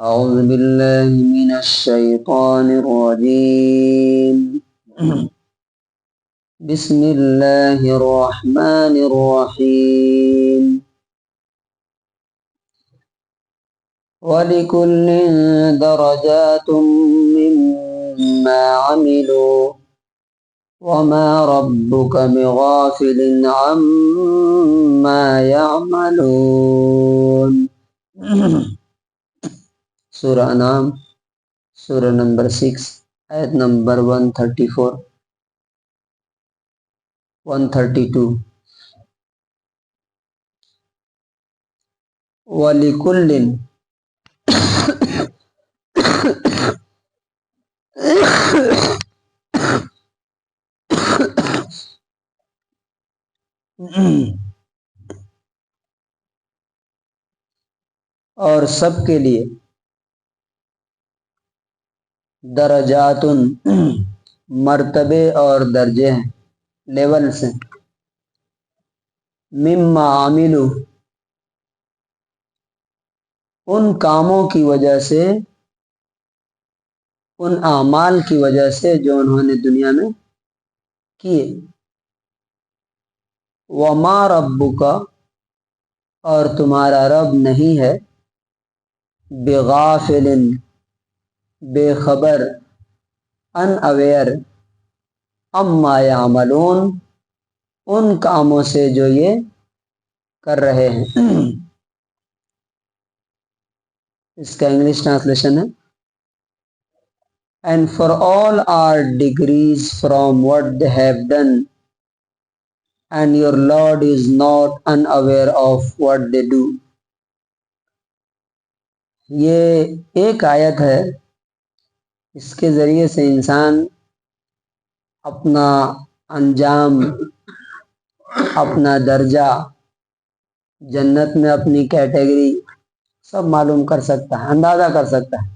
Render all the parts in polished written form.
أعوذ بالله من الشيطان الرجيم بسم الله الرحمن الرحيم ولكل درجات مما عملوا وما ربك بغافل عما يعملون سورہ انعام سورہ نمبر 6 آیت نمبر 134 132 وَلِكُلٍّ اور سب کے لیے درجات مرتبے اور درجے ہیں، لیولز ہیں، مما عملو ان کاموں کی وجہ سے، ان اعمال کی وجہ سے جو انہوں نے دنیا میں کیے، وما ربک اور تمہارا رب نہیں ہے بغافل بے خبر، ان اویئر، اما یعملون ان کاموں سے جو یہ کر رہے ہیں۔ اس کا انگلش ٹرانسلیشن ہے And for all are degrees from what they have done, and your Lord is not unaware of what they do۔ یہ ایک آیت ہے، اس کے ذریعے سے انسان اپنا انجام، اپنا درجہ، جنت میں اپنی کیٹیگری سب معلوم کر سکتا ہے، اندازہ کر سکتا ہے۔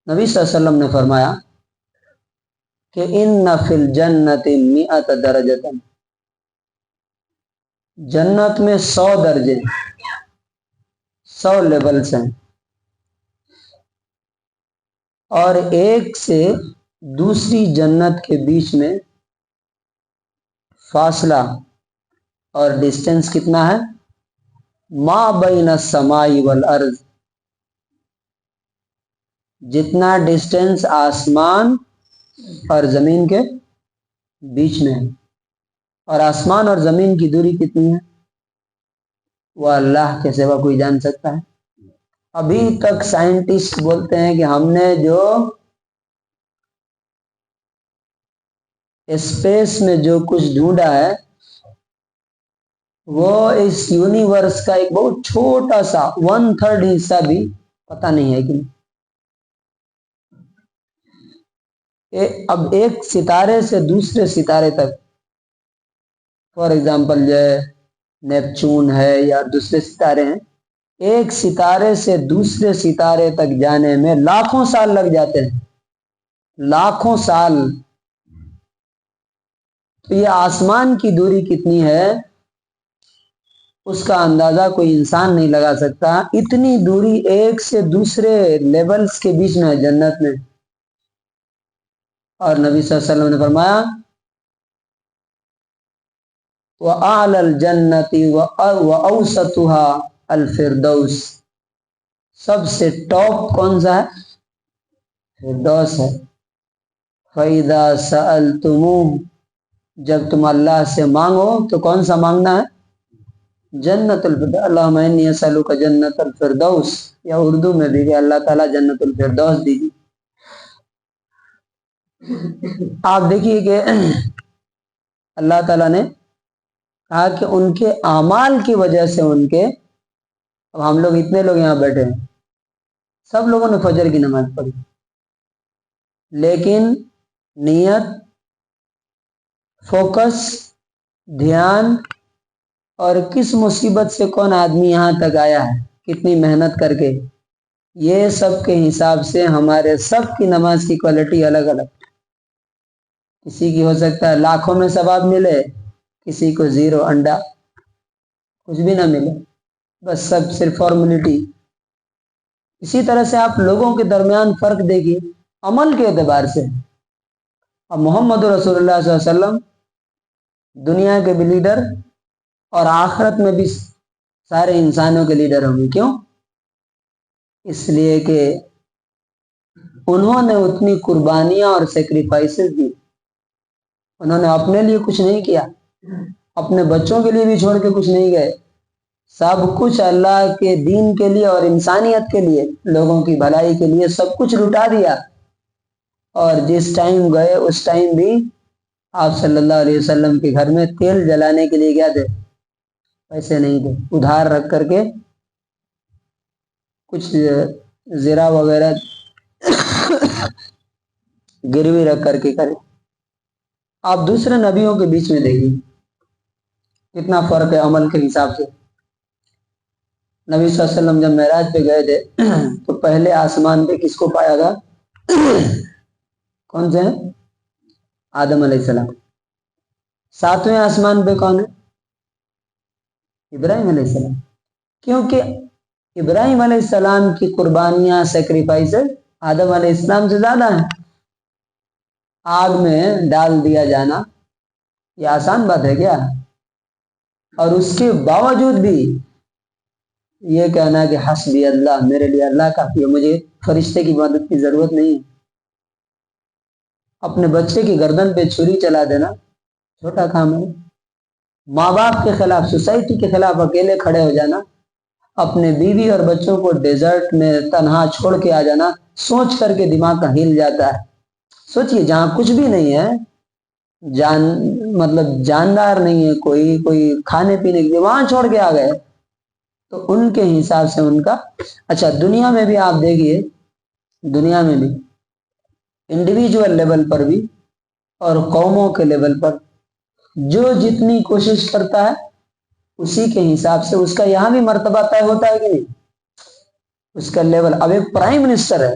نبی صلی اللہ علیہ وسلم نے فرمایا کہ ان فی الجنت 100 درجۃ، جنت میں 100 درجے، 100 لیولز ہیں، اور ایک سے دوسری جنت کے بیچ میں فاصلہ اور ڈسٹینس کتنا ہے؟ ما بین السماء والارض، جتنا ڈسٹینس آسمان اور زمین کے بیچ میں ہے۔ اور آسمان اور زمین کی دوری کتنی ہے؟ وہ اللہ کے سوا کوئی جان سکتا ہے؟ ابھی تک سائنٹسٹ بولتے ہیں کہ ہم نے جو اسپیس میں جو کچھ ڈھونڈا ہے وہ اس یونیورس کا ایک بہت چھوٹا سا 1/3 حصہ بھی پتہ نہیں ہے کہ نہیں۔ اب ایک ستارے سے دوسرے ستارے تک، فار ایگزامپل جو ہے نیپچون ہے یا دوسرے ستارے ہیں، ایک ستارے سے دوسرے ستارے تک جانے میں لاکھوں سال لگ جاتے ہیں، لاکھوں سال۔ تو یہ آسمان کی دوری کتنی ہے اس کا اندازہ کوئی انسان نہیں لگا سکتا۔ اتنی دوری ایک سے دوسرے لیولز کے بیچ میں ہے جنت میں۔ اور نبی صلی اللہ علیہ وسلم نے فرمایا وَأَعْلَى الْجَنَّةِ وَأَوْسَطُهَا الْفِرْدَوْس، سب سے ٹاپ کون سا ہے؟ فردوس ہے۔ فَإِذَا سَأَلْتُمُوهُ، جب تم اللہ سے مانگو تو کون سا مانگنا ہے؟ جنت الفردوس، اللہم انی اسألک جنت الفردوس، یا اردو میں بھی کہ اللہ تعالیٰ جنت الفردوس دیجیے۔ آپ دیکھیے کہ اللہ تعالیٰ نے کہا کہ ان کے اعمال کی وجہ سے ان کے، اب ہم لوگ اتنے لوگ یہاں بیٹھے ہیں، سب لوگوں نے فجر کی نماز پڑھی، لیکن نیت، فوکس، دھیان، اور کس مصیبت سے کون آدمی یہاں تک آیا ہے، کتنی محنت کر کے، یہ سب کے حساب سے ہمارے سب کی نماز کی کوالٹی الگ الگ۔ کسی کی ہو سکتا ہے لاکھوں میں ثواب ملے، کسی کو 0 انڈا۔ کچھ بھی نہ ملے، بس سب صرف فارمیلٹی۔ اسی طرح سے آپ لوگوں کے درمیان فرق دیکھیے عمل کے اعتبار سے۔ اب محمد رسول اللہ صلی اللہ علیہ وسلم دنیا کے بھی لیڈر اور آخرت میں بھی سارے انسانوں کے لیڈر ہوں گے۔ کیوں؟ اس لیے کہ انہوں نے اتنی قربانیاں اور سیکریفائسز دی، انہوں نے اپنے لیے کچھ نہیں کیا، اپنے بچوں کے لیے بھی چھوڑ کے کچھ نہیں گئے، سب کچھ اللہ کے دین کے لیے اور انسانیت کے لیے، لوگوں کی بھلائی کے لیے سب کچھ لٹا دیا۔ اور جس ٹائم گئے اس ٹائم بھی آپ صلی اللہ علیہ وسلم کے گھر میں تیل جلانے کے لیے کیا تھے؟ پیسے نہیں تھے، ادھار رکھ کر کے کچھ زیرہ وغیرہ گروی رکھ کر کے کرے۔ آپ دوسرے نبیوں کے بیچ میں دیکھیے کتنا فرق ہے عمل کے حساب سے۔ نبی صلی اللہ علیہ وسلم جب معراج پہ گئے تھے تو پہلے آسمان پہ کس کو پایا گا؟ کون سے ہیں؟ آدم علیہ السلام۔ ساتویں آسمان پہ کون ہے؟ ابراہیم علیہ السلام۔ کیونکہ ابراہیم علیہ السلام کی قربانیاں سیکریفائس آدم علیہ السلام سے زیادہ ہیں۔ آگ میں ڈال دیا جانا یہ آسان بات ہے کیا؟ اور اس کے باوجود بھی یہ کہنا کہ حسبی اللہ، میرے لیے اللہ کافی ہے، مجھے فرشتے کی مدد کی ضرورت نہیں ہے۔ اپنے بچے کی گردن پہ چھری چلا دینا چھوٹا کام ہے۔ ماں باپ کے خلاف، سوسائٹی کے خلاف اکیلے کھڑے ہو جانا، اپنے بیوی اور بچوں کو ڈیزرٹ میں تنہا چھوڑ کے آ جانا، سوچ کر کے دماغ کا ہل جاتا ہے۔ سوچئے جہاں کچھ بھی نہیں ہے، مطلب جاندار نہیں ہے، کوئی کھانے پینے کے لیے، وہاں چھوڑ کے آ گئے تو ان کے حساب سے ان کا اچھا۔ دنیا میں بھی آپ دیکھیے، دنیا میں بھی انڈیویجول لیول پر بھی اور قوموں کے لیول پر جو جتنی کوشش کرتا ہے اسی کے حساب سے اس کا یہاں بھی مرتبہ طے ہوتا ہے کہ نہیں؟ اس کا لیول۔ اب ایک پرائم منسٹر ہے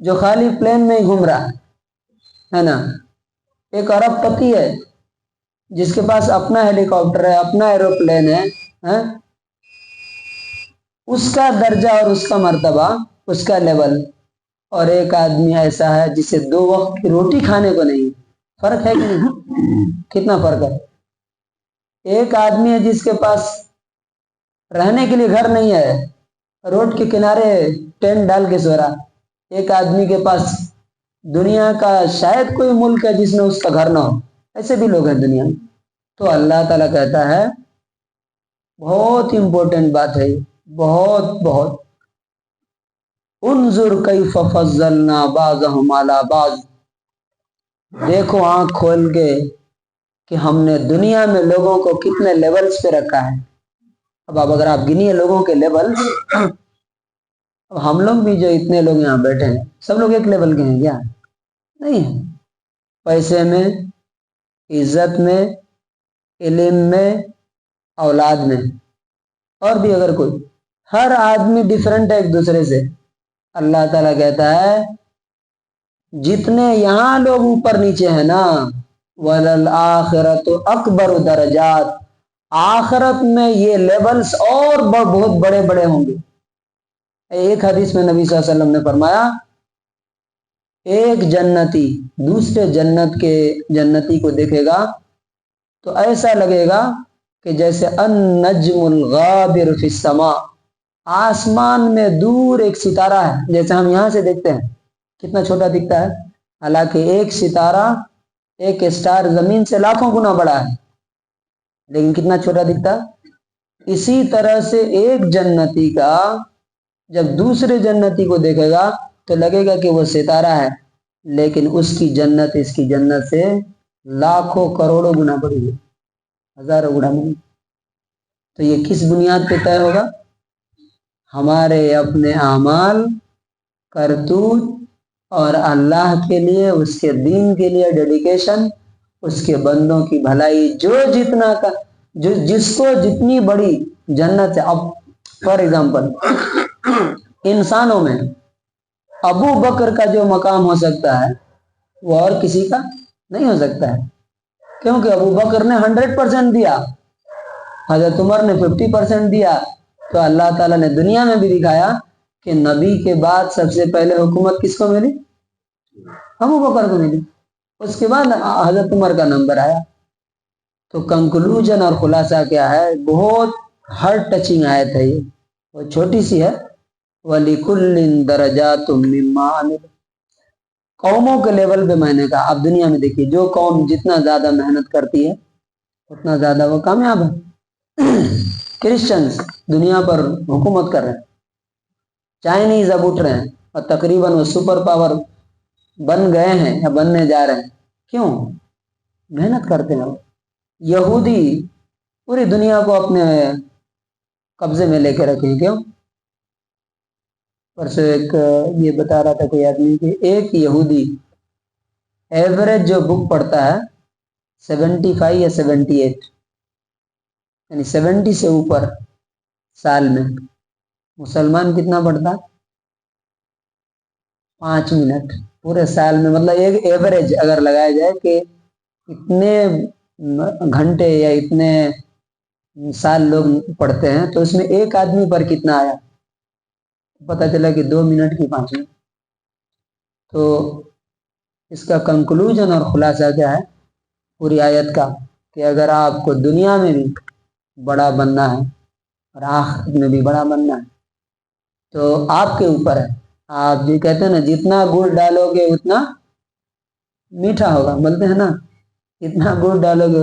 جو خالی پلین میں ہی گھوم رہا ہے نا، ایک ارب پتی ہے جس کے پاس اپنا ہیلی کاپٹر ہے، اپنا ایروپلین ہے، اس کا درجہ اور اس کا مرتبہ، اس کا لیول، اور ایک آدمی ایسا ہے جسے 2 وقت کی روٹی کھانے کو نہیں۔ فرق ہے کہ نہیں؟ کتنا فرق ہے؟ ایک آدمی ہے جس کے پاس رہنے کے لیے گھر نہیں ہے، روڈ کے کنارے ٹینٹ ڈال کے سو رہا۔ ایک آدمی کے پاس دنیا کا شاید کوئی ملک ہے جس میں اس کا گھر نہ ہو، ایسے بھی لوگ ہیں دنیا میں۔ تو اللہ تعالیٰ کہتا ہے بہت امپورٹنٹ بات ہے، بہت بہت، انظر کیف فضلنا بعضهم علی بعض، دیکھو آنکھ کھول کے کہ ہم نے دنیا میں لوگوں کو کتنے لیولز پہ رکھا ہے۔ اب اگر آپ گنیے لوگوں کے لیول، اب ہم لوگ بھی جو اتنے لوگ یہاں بیٹھے ہیں سب لوگ ایک لیول کے ہیں کیا؟ نہیں ہیں۔ پیسے میں، عزت میں، علم میں، اولاد میں، اور بھی اگر کوئی، ہر آدمی ڈیفرنٹ ہے ایک دوسرے سے۔ اللہ تعالیٰ کہتا ہے جتنے یہاں لوگ اوپر نیچے ہیں نا، وَلَلْآخِرَةُ أَكْبَرُ دَرَجَاتٍ، آخرت میں یہ لیولز اور بہت بڑے بڑے ہوں گے۔ ایک حدیث میں نبی صلی اللہ علیہ وسلم نے فرمایا ایک جنتی دوسرے جنتی کو دیکھے گا تو ایسا لگے گا کہ جیسے النجم الغابر فی السماء، آسمان میں دور ایک ستارہ ہے، جیسے ہم یہاں سے دیکھتے ہیں کتنا چھوٹا دکھتا ہے، حالانکہ ایک ستارہ، ایک اسٹار زمین سے لاکھوں گنا بڑا ہے، لیکن کتنا چھوٹا دکھتا ہے۔ اسی طرح سے ایک جنتی کا جب دوسرے جنتی کو دیکھے گا تو لگے گا کہ وہ ستارہ ہے، لیکن اس کی جنت اس کی جنت سے لاکھوں کروڑوں گنا بڑی ہے، ہزاروں گنا بڑی۔ تو یہ کس بنیاد پہ طے ہوگا؟ ہمارے اپنے اعمال، کرتوت، اور اللہ کے لیے، اس کے دین کے لیے ڈیڈیکیشن، اس کے بندوں کی بھلائی، جو جتنا کا جس کو جتنی بڑی جنت ہے۔ اب فار ایگزامپل انسانوں میں ابو بکر کا جو مقام ہو سکتا ہے وہ اور کسی کا نہیں ہو سکتا ہے، کیونکہ ابو بکر نے 100% دیا، حضرت عمر نے 50% دیا تو اللہ تعالیٰ نے دنیا میں بھی دکھایا کہ نبی کے بعد سب سے پہلے حکومت کس کو ملی؟ ابو بکر کو ملی، اس کے بعد حضرت عمر کا نمبر آیا۔ تو کنکلوژن اور خلاصہ کیا ہے؟ بہت ہارٹ ٹچنگ آیت ہے یہ، وہ چھوٹی سی ہے، وَلِكُلٍّ دَرَجَاتٌ مِّمَّا عَمِلُوا۔ قوموں کے لیول پہ میں نے کہا، اب دنیا میں دیکھیے جو قوم جتنا زیادہ محنت کرتی ہے اتنا زیادہ وہ کامیاب ہے۔ کرسچنز دنیا پر حکومت کر رہے ہیں، چائنیز اب اٹھ رہے ہیں اور تقریباً وہ سپر پاور بن گئے ہیں یا بننے جا رہے ہیں۔ کیوں؟ محنت کرتے ہیں۔ یہودی پوری دنیا کو اپنے قبضے میں لے کے رکھیں، کیوں؟ پرسوں ایک یہ بتا رہا تھا کوئی آدمی کہ ایک یہودی ایوریج جو بک پڑھتا ہے 75 یا 78، یعنی 70 سے اوپر سال میں۔ مسلمان کتنا پڑھتا؟ 5 منٹ پورے سال میں، مطلب ایک ایوریج اگر لگایا جائے کہ اتنے گھنٹے یا اتنے سال لوگ پڑھتے ہیں تو اس میں ایک آدمی پر کتنا آیا؟ پتہ چلا کہ 2 منٹ کی 5 منٹ۔ تو اس کا کنکلوژن اور خلاصہ کیا ہے پوری آیت کا؟ کہ اگر آپ کو دنیا میں بھی بڑا بننا ہے اور آخرت میں بھی بڑا بننا ہے تو آپ کے اوپر ہے۔ آپ جو کہتے ہیں نا جتنا گڑ ڈالو گے اتنا میٹھا ہوگا، بولتے ہیں نا جتنا گڑ ڈالو گے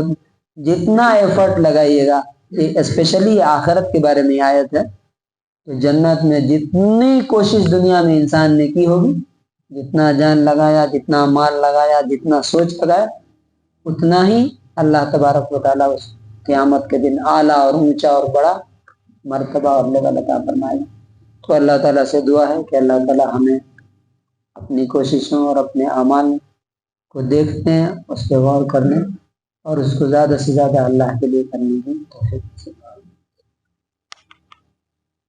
جتنا ایفرٹ لگائیے گا، یہ اسپیشلی آخرت کے بارے میں آیت ہے۔ تو جنت میں جتنی کوشش دنیا میں انسان نے کی ہوگی، جتنا جان لگایا، جتنا مال لگایا، جتنا سوچ لگایا، اتنا ہی اللہ تبارک و تعالیٰ اس قیامت کے دن اعلیٰ اور اونچا اور بڑا مرتبہ اور لیول عطا فرمائے۔ تو اللہ تعالیٰ سے دعا ہے کہ اللہ تعالیٰ ہمیں اپنی کوششوں اور اپنے اعمال کو دیکھتے ہیں، اس پہ غور کرنے اور اس کو زیادہ سے زیادہ اللہ کے لیے کرنے کی توفیق۔